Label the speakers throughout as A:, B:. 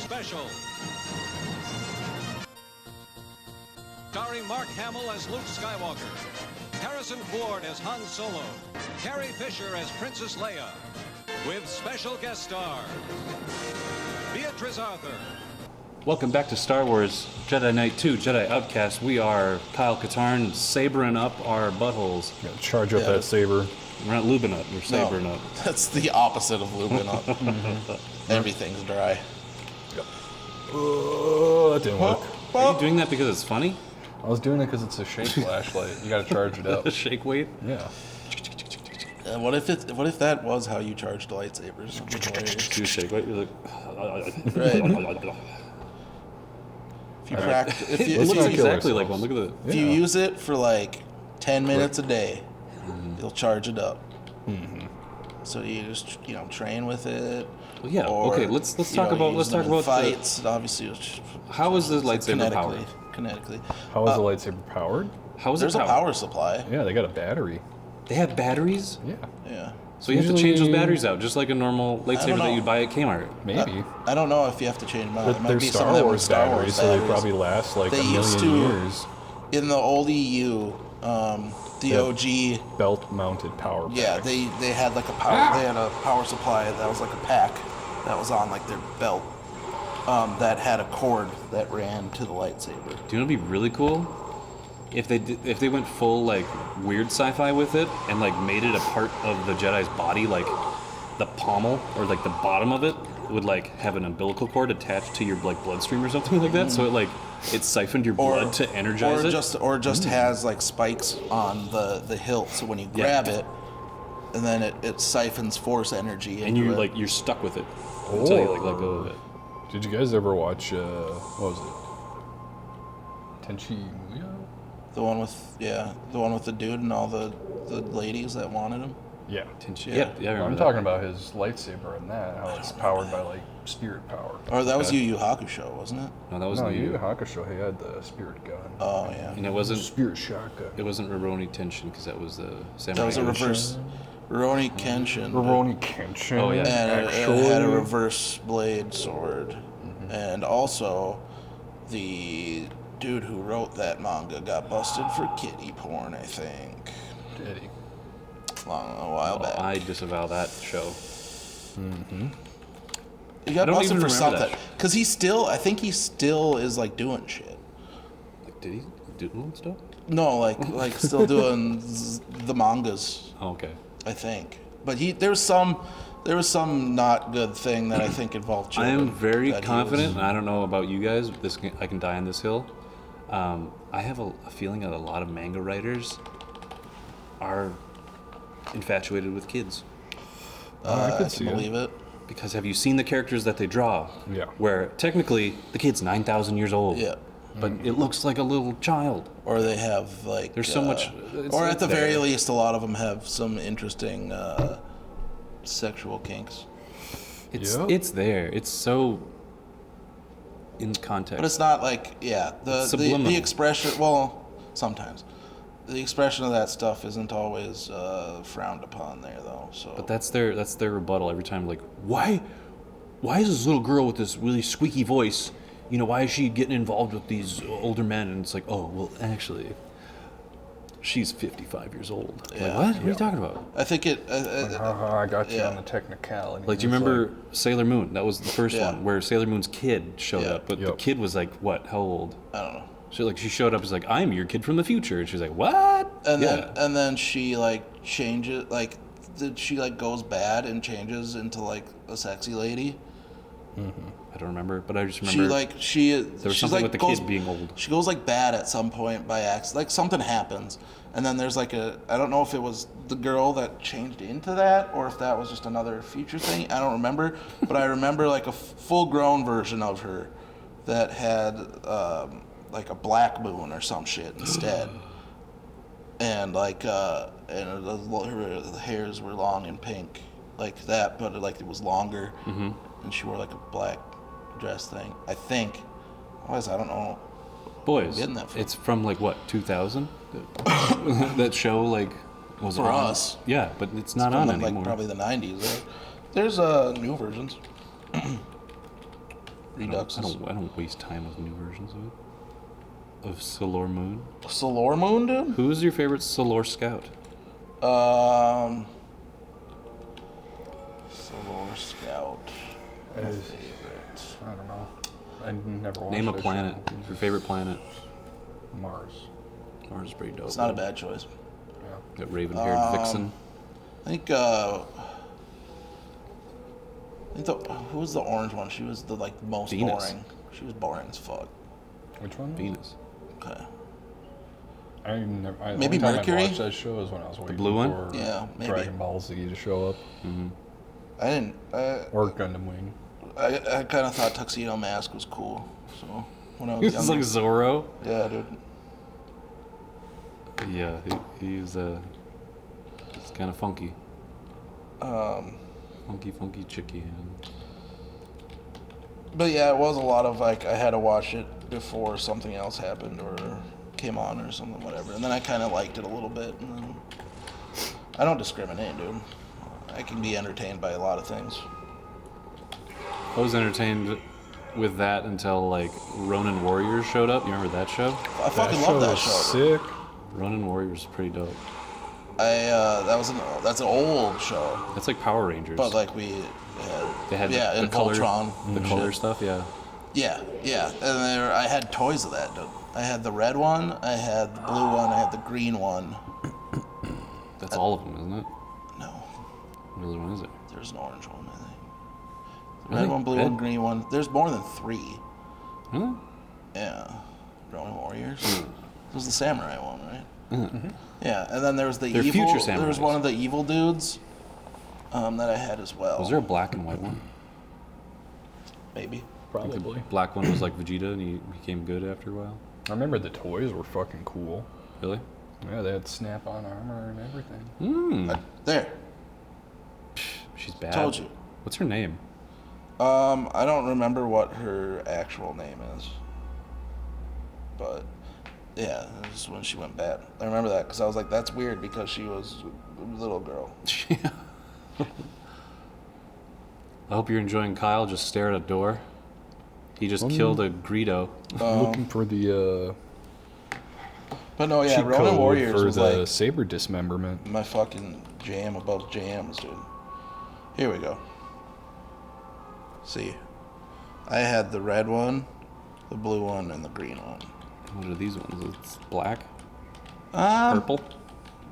A: Special. Starring Mark Hamill as Luke Skywalker, Harrison Ford as Han Solo, Carrie Fisher as Princess Leia, with special guest star, Beatrice Arthur.
B: Welcome back to Star Wars Jedi Knight 2, Jedi Outcast. We are Kyle Katarn sabering up our buttholes.
C: Gotta charge up that saber.
B: We're not lubing up, we're sabering up.
D: That's the opposite of lubing up. Everything's dry.
C: That didn't work.
B: Are you doing that because it's funny?
C: I was doing it because it's a shake flashlight. You gotta charge it up.
B: A shake weight?
C: Yeah.
D: What if that was how you charged lightsabers?
B: Do a shake weight? You're like...
D: Right. If you practice, if
B: It
D: you
B: looks
C: not kill
B: exactly like
C: ourselves.
B: one. Look at
D: if you use it for like 10 minutes a day, you'll charge it up. So you just train with it.
B: Well, yeah.
D: Or,
B: Okay. Let's talk about
D: fights. Obviously,
B: how is this lightsaber powered?
D: Kinetically.
C: How is the lightsaber powered?
B: How is
D: There's
B: it
D: a
B: powered?
D: power supply.
C: Yeah, they got a battery.
B: They have batteries,
C: Yeah.
D: Yeah.
B: so you have to change those
C: Usually-
B: batteries out, just like a normal lightsaber that
D: know.
B: you'd buy at Kmart.
C: Maybe.
D: I don't know if you have to change them out. It might
C: They're
D: be some
C: Star
D: of them
C: Wars
D: Star Wars
C: batteries, so they probably last like
D: They
C: a
D: used
C: million
D: to-
C: years.
D: In the old EU, the OG.
C: Belt-mounted power packs.
D: Yeah, they had like a power. They had a power supply that was like a pack that was on like their belt. That had a cord that ran to the lightsaber.
B: Do you know what'd be really cool? If they went full like weird sci-fi with it and like made it a part of the Jedi's body, like the pommel or like the bottom of it would like have an umbilical cord attached to your like bloodstream or something like that, so it siphoned your blood to energize it.
D: Or just has like spikes on the hilt, so when you grab it, and then it siphons force energy.
B: And
D: into it.
B: you're stuck with it until you like let go of it.
C: Did you guys ever watch, what was it? Tenchi Muyo?
D: the one with the dude and all the ladies that wanted him.
C: Yeah.
B: Yeah, I remember
C: I'm
B: that.
C: talking about his lightsaber and that, how it's powered by like spirit power.
D: Or that was Yu Yu Hakusho, wasn't it?
B: No, that was
C: No,
B: new.
C: Yu Yu Hakusho, he had the spirit gun.
D: Oh yeah.
B: And it wasn't
C: Spirit shotgun.
B: Rurouni Tenshin because that was the samurai.
D: That was a reverse Rurouni Kenshin.
C: Rurouni Kenshin.
B: Oh, yeah.
D: And it
C: Actually.
D: had a reverse blade sword. And also, the dude who wrote that manga got busted for kiddie porn, I think.
C: Did he?
D: A while back.
B: I disavow that show.
D: He got
B: don't
D: busted
B: even
D: for
B: remember that
D: something. Because I think he still is like doing shit.
B: Like, did he do stuff?
D: No, like still doing the mangas,
B: Oh, okay.
D: I think. But there was some not good thing that I think involved
B: I
D: children.
B: am very
D: that he
B: confident,
D: was-
B: and I don't know about you guys. I can die on this hill. I have a feeling that a lot of manga writers are infatuated with kids.
C: I could
D: I
C: see
D: can
C: it.
D: believe it.
B: Because have you seen the characters that they draw?
C: Yeah.
B: Where technically the kid's 9,000 years old.
D: Yeah.
B: But it looks like a little child.
D: Or they have like
B: There's so much. It's
D: or
B: like
D: at the very
B: there.
D: least, a lot of them have some interesting sexual kinks.
B: It's there. It's so in context.
D: But it's not like the
B: subliminal.
D: expression. Well, sometimes the expression of that stuff isn't always frowned upon there, though. So.
B: But that's their rebuttal every time. Like, why is this little girl with this really squeaky voice? Why is she getting involved with these older men? And it's like, oh, well, actually, she's 55 years old.
D: Yeah.
B: Like, what? What are you talking about?
D: I think it.
C: I got you
D: yeah.
C: on the technicality.
B: Like, do you
C: It's
B: remember Sailor Moon? That was the first
D: Yeah.
B: one where Sailor Moon's kid showed
D: Yeah.
B: up, but the
C: Yep.
B: kid was like, what? How old?
D: I don't know.
B: She showed up as like, I'm your kid from the future, and she's like, what?
D: And
B: yeah.
D: then she like changes she like goes bad and changes into like a sexy lady.
B: I don't remember, but I just remember
D: There
B: was something with the kid being old.
D: She goes like bad at some point by accident. Like something happens, and then there's like I don't know if it was the girl that changed into that or if that was just another future thing. I don't remember, but I remember like a full-grown version of her that had like a black moon or some shit instead, and like her hairs were long and pink like that, but like it was longer, and she wore like a black dress thing. I think. Otherwise, I don't know.
B: Boys,
D: getting that from?
B: it's from like what, 2000? That show like was
D: For
B: on?
D: us.
B: Yeah, but it's not
D: From
B: on
D: like
B: anymore.
D: probably the 90s. Right? There's new versions. Reduxes.
B: I don't waste time with new versions of it. Of Sailor Moon.
D: Sailor Moon, dude?
B: Who is your favorite Sailor Scout?
D: Sailor Scout. My
C: As-
D: favorite.
C: I don't know. I never watched
B: Name a
C: that
B: planet.
C: show.
B: Your favorite planet.
C: Mars.
B: Mars is pretty dope.
D: It's not a bad choice.
C: Yeah.
B: That raven-haired vixen.
D: I think who was the orange one? She was the most
B: Venus.
D: boring. She was boring as fuck.
C: Which one?
B: Venus.
D: Okay.
C: The
D: Maybe
C: only time
D: Mercury?
C: I watched that show is when I was waiting
B: blue one?
C: for
D: Yeah, maybe.
C: Dragon Ball Z to show up.
D: I didn't.
C: Or Gundam Wing.
D: I kind of thought Tuxedo Mask was cool. So when I was
B: It's
D: younger,
B: like Zorro.
D: yeah, dude.
B: Yeah, he's it's kind of funky. Funky chicky.
D: But yeah, it was a lot of I had to watch it before something else happened or came on or something, whatever. And then I kind of liked it a little bit. And then I don't discriminate, dude. I can be entertained by a lot of things.
B: I was entertained with that until Ronin Warriors showed up. You remember that show?
D: I fucking love that
C: was
D: show.
C: sick.
B: Ronin Warriors is pretty dope.
D: That's an old show,
B: That's like Power Rangers.
D: but we
B: they had
D: yeah,
B: the
D: in
B: color,
D: Voltron,
B: the
D: and
B: color
D: shit.
B: stuff. Yeah.
D: Yeah, and I had toys of that, dude. I had the red one, I had the blue one, I had the green one.
B: That's all of them, isn't it?
D: No,
B: What other one is it?
D: there's an orange one, I think.
B: Really?
D: Red one, blue
B: Red?
D: one, green one. There's more than 3.
B: Really?
D: Yeah. Ronin Warriors. It was the samurai one, right? Yeah, and then there was the
B: They're
D: evil.
B: future
D: There was
B: samurais.
D: one of the evil dudes that I had as well.
B: Was there a black and white one?
D: Maybe.
B: Like the
C: Probably.
B: black one was like Vegeta and he became good after a while.
C: I remember the toys were fucking cool.
B: Really?
C: Yeah, they had snap-on armor and everything.
D: There.
B: She's bad.
D: Told you.
B: What's her name?
D: I don't remember what her actual name is. But, yeah, it was when she went bad. I remember that because I was like, that's weird because she was a little girl.
B: Yeah. I hope you're enjoying Kyle. Just stare at a door. He just killed a Greedo.
C: Looking for the
D: But no, yeah,
C: cheat
D: Ronin
C: code
D: Warriors
C: for
D: was
C: the saber dismemberment.
D: my fucking jam above jams, dude. Here we go. See, I had the red one, the blue one, and the green one.
B: What are these ones? It's black?
D: Um,
B: Purple?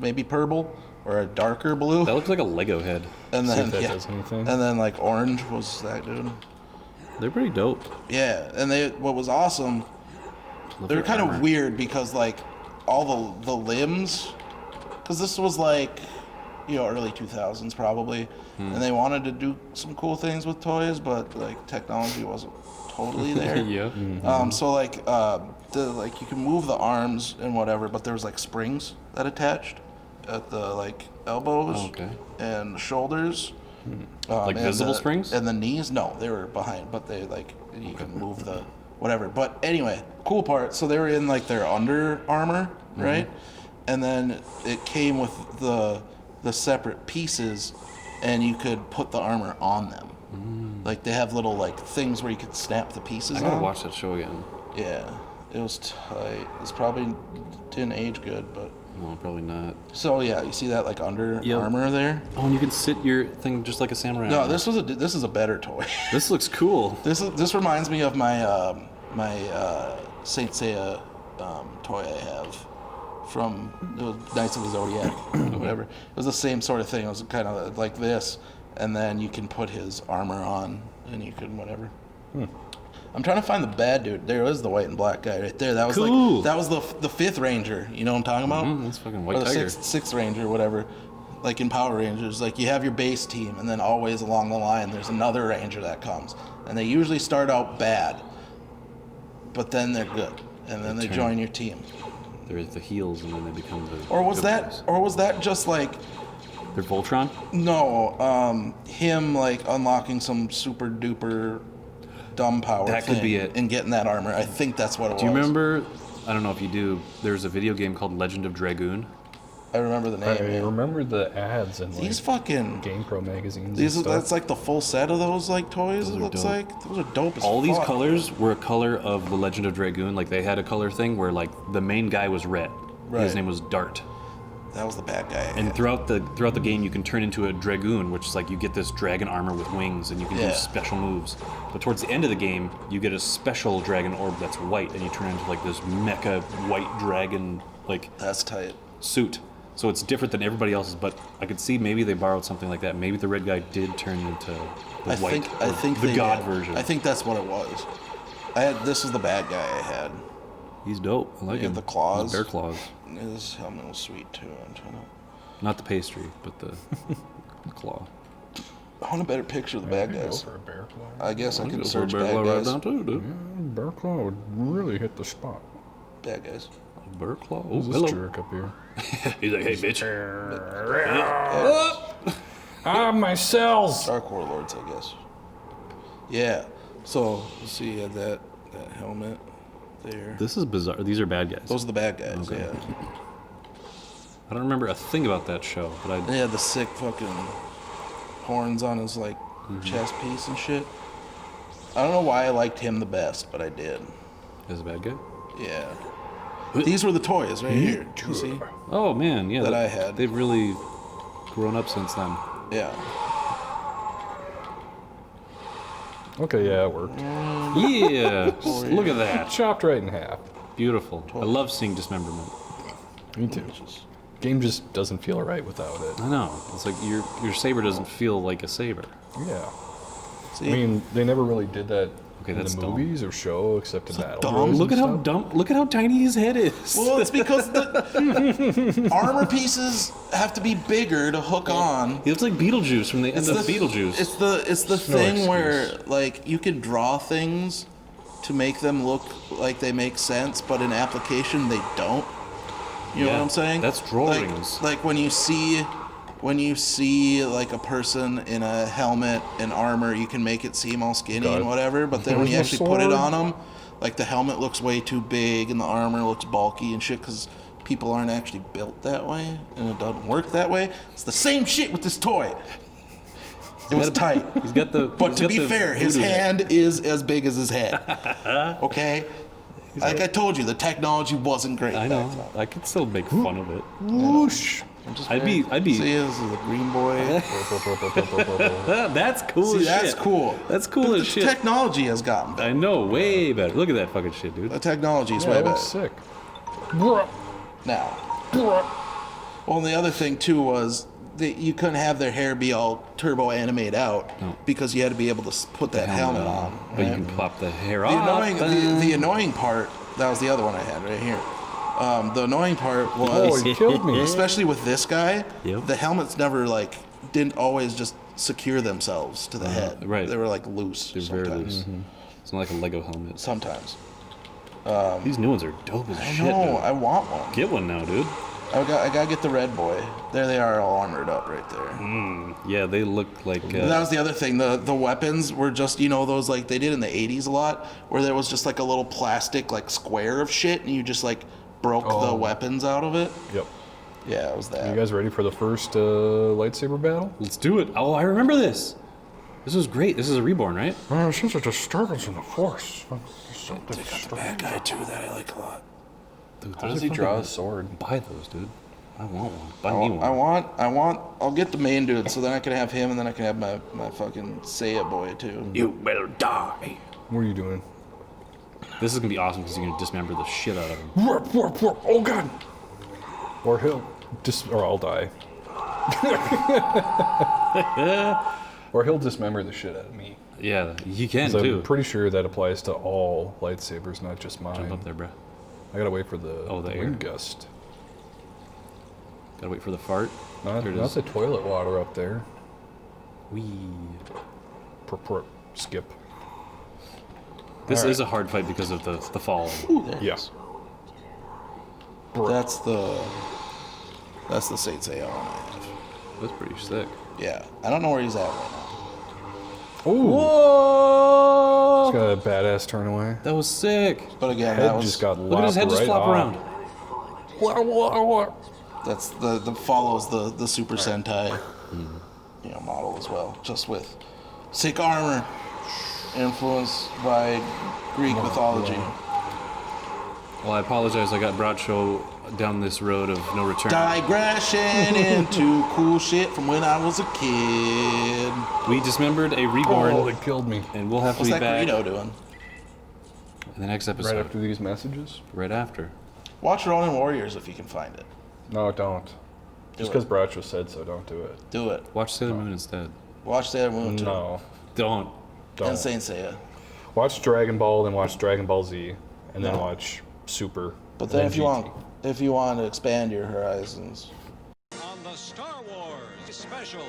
D: Maybe purple or a darker blue.
B: That looks like a Lego head.
D: And
C: See
D: then
C: if that
D: yeah,
C: does anything.
D: and then orange was that dude.
B: They're pretty dope.
D: Yeah, and what was awesome,
B: Love
D: they were
B: their
D: kind
B: armor.
D: of weird because all the limbs, because this was early 2000s probably, and they wanted to do some cool things with toys, but technology wasn't totally there.
B: Yeah.
D: So you can move the arms and whatever, but there was springs that attached at the elbows
B: Oh, okay.
D: and the shoulders.
B: Like
D: and
B: visible
D: the-
B: springs?
D: And the knees? No, they were behind, but they you can move the whatever. But anyway, cool part. So they were in their under armor, right? And then it came with the separate pieces, and you could put the armor on them. They have little things where you could snap the pieces
B: I gotta
D: on.
B: watch that show again.
D: Yeah, it was tight. It's probably didn't age good, but
B: No, probably not.
D: so yeah, you see that under
B: Yep.
D: armor there?
B: Oh, and you can sit your thing just like a samurai.
D: No,
B: armor.
D: this is a better toy.
B: This looks cool.
D: This reminds me of my Saint Seiya toy I have from Knights of the Zodiac or whatever. It was the same sort of thing. It was kind of like this, and then you can put his armor on, and you can whatever. I'm trying to find the bad dude. There is the white and black guy right there. That was
B: Cool.
D: that was the 5th Ranger. You know what I'm talking about?
B: That's fucking
D: Or
B: White
D: the
B: Tiger.
D: sixth Ranger, whatever. Like in Power Rangers, you have your base team, and then always along the line, there's another Ranger that comes, and they usually start out bad, but then they're good, and then they
B: turn.
D: join your team.
B: They're the heels, and then they become the.
D: Or was
B: good
D: that,
B: guys.
D: or was that just
B: They're Voltron.
D: no, him unlocking some super duper dumb power?
B: That could
D: thing
B: be it.
D: And getting that armor. I think that's what it was.
B: Do you remember? I don't know if you do. There's a video game called Legend of Dragoon.
D: I remember the name.
C: I
D: yeah.
C: remember the ads and like
D: These fucking
C: GamePro magazines.
D: these
C: and stuff.
D: that's like the full set of those like toys.
B: Those
D: It
B: are
D: looks
B: dope.
D: like those are dope as
B: All these
D: fuck.
B: colors were a color of the Legend of Dragoon. Like they had a color thing where like the main guy was red.
D: Right.
B: His name was Dart.
D: That was the bad guy.
B: And throughout the game, you can turn into a dragoon, which is like you get this dragon armor with wings, and you can
D: Yeah.
B: do special moves. But towards the end of the game, you get a special dragon orb that's white, and you turn into like this mecha white dragon like
D: That's tight.
B: suit. So it's different than everybody else's. But I could see maybe they borrowed something like that. Maybe the red guy did turn into the
D: I
B: white,
D: think
B: the
D: they
B: god
D: did.
B: version.
D: I think that's what it was. This was the bad guy I had.
B: He's dope. I like
D: Yeah,
B: him.
D: the claws.
B: His bear claws.
D: His helmet was sweet too. I'm trying to.
B: Not the pastry, but the claw.
D: I want a better picture of the bad
C: I'd go
D: guys.
C: for a bear claw.
D: I guess I
B: I'll
D: can
B: go for a
D: search
B: bear
D: bad
B: claw right
D: guys.
B: down too, dude.
C: Bear claw would really hit the spot.
D: Bad guys.
B: Bear claw. Oh,
C: Who's this
B: hello.
C: jerk up here?
B: He's like, hey, bitch.
C: Ah, my cells!
D: Dark Warlords, I guess. Yeah. So you see, he had that helmet there.
B: This is bizarre. These are bad guys.
D: Those are the bad guys.
B: Okay.
D: Yeah.
B: I don't remember a thing about that show, but I.
D: They had the sick fucking horns on his like
B: Mm-hmm.
D: chest piece and shit. I don't know why I liked him the best, but I did.
B: Is a bad guy?
D: Yeah. These were the toys right here. You see?
B: Oh man, yeah.
D: That I had.
B: They've really grown up since then.
D: Yeah.
C: Okay, yeah, it worked.
B: Yeah. Look at that.
C: Chopped right in half.
B: Beautiful. I love seeing dismemberment.
C: Me too. Game just doesn't feel right without it.
B: I know. It's like your saber doesn't feel like a saber.
C: Yeah.
D: See?
C: I mean, they never really did that
B: Okay,
C: in
B: that's
C: the
B: dumb.
C: movies or show, except in Battle
D: dumb.
C: Bros
B: Look at
C: and
B: how
C: stuff.
B: dumb. Look at how tiny his head is.
D: Well, it's because the armor pieces have to be bigger to hook on.
B: He looks like Beetlejuice from the end of Beetlejuice.
D: It's the
C: No
D: thing where
C: excuse.
D: like you can draw things to make them look like they make sense, but in application they don't. You know
B: Yeah,
D: what I'm saying?
B: that's drawings.
D: Like when you see like a person in a helmet and armor, you can make it seem all skinny
C: Got
D: and
C: it.
D: whatever, but then when you
C: Where's my
D: actually put it
C: sword?
D: on them, like the helmet looks way too big and the armor looks bulky and shit because people aren't actually built that way and it doesn't work that way. It's the same shit with this toy. It was tight.
B: He's got the.
D: But
B: he's
D: to
B: got
D: be
B: the
D: fair, his
B: voodoo.
D: hand is as big as his head. Okay? Like I told you, the technology wasn't great.
B: I
D: back then.
B: know. I could still make fun of it.
C: Whoosh!
B: I'd be.
D: See, this is the green boy.
B: That's cool
D: See,
B: as
D: that's
B: shit.
D: cool.
B: That's cool
D: But
B: as
D: the
B: shit.
D: technology has gotten better.
B: I know, way better. Look at that fucking shit, dude.
D: The technology is
C: Yeah,
D: way
C: that
D: better.
C: was sick. Bruh.
D: Now,
C: Bruh.
D: well, and the other thing too was that you couldn't have their hair be all turbo animate out because you had to be able to put that helmet on.
B: But you
D: right?
B: can pop the hair
D: The
B: off.
D: the annoying part, that was the other one I had right here. The annoying part
C: Oh,
D: was,
C: he killed me.
D: especially with this guy,
B: Yep.
D: the helmets never didn't always just secure themselves to the head.
B: right.
D: They were loose
B: They're
D: sometimes.
B: very loose. It's not like a Lego helmet.
D: Sometimes.
B: These new ones are dope as
D: I
B: shit,
D: know,
B: dude.
D: I want one.
B: Get one now, dude.
D: I gotta get the red boy. There they are, all armored up right there.
B: Yeah, they look like.
D: And that was the other thing. The weapons were just, those they did in the 80s a lot, where there was just a little plastic square of shit, and you just broke the weapons out of it.
C: Yep.
D: Yeah, it was that.
C: You guys ready for the first lightsaber battle?
B: Let's do it. Oh, I remember this. This was great. This is a reborn, right?
C: Since a disturbance in the force.
D: Bad guy too that I like a lot.
B: Dude,
C: How does he draw his sword?
B: Buy those, dude. I want one. Buy me one.
D: I'll get the main dude, so then I can have him, and then I can have my fucking Seiya boy too.
B: You better die.
C: What are you doing?
B: This is gonna be awesome because you're gonna dismember the shit out of him.
C: Oh god! Or or I'll die. Or he'll dismember the shit out of me.
B: Yeah, you can
C: 'Cause
B: too.
C: I'm pretty sure that applies to all lightsabers, not just mine.
B: Jump up there, bro.
C: I gotta wait for the
B: the
C: wind
B: air.
C: gust.
B: Gotta wait for the fart.
C: Not
B: There it is.
C: the toilet water up there.
B: Wee.
C: Skip.
B: This
C: All right.
B: is a hard fight because of the fall.
D: Ooh, there it
C: Yeah.
D: is. That's the Saint Seiya one I have.
B: That's pretty sick.
D: Yeah, I don't know where he's at right now.
C: Oh! He's got a badass turn away.
B: That was sick.
D: But again,
C: Head
D: that was
C: just got
B: Look at his
C: lopped
B: head just
C: right
B: flop
C: off.
B: around.
D: That's the follows the Super Sentai, model as well, just with sick armor, influenced by Greek mythology.
B: Well, I apologize. I got Bradshaw down this road of no return.
D: Digression into cool shit from when I was a kid.
B: We dismembered a reborn,
C: Oh, it killed me.
B: and we'll have to
D: What's
B: be
D: that
B: back
D: Greedo doing?
B: in the next episode.
C: Right after these messages?
B: Right after.
D: Watch Ronin Warriors if you can find it.
C: No, don't. Just
D: it.
C: because Bradshaw said so, don't do it.
D: Do it.
B: Watch Sailor Moon instead.
D: Watch Sailor Moon too.
C: No,
B: Don't.
C: don't.
D: And Saint Seiya.
C: Watch Dragon Ball, then watch Dragon Ball Z, and then
D: No.
C: watch Super.
D: But then
C: and
D: if you want to expand your horizons,
A: On the Star Wars special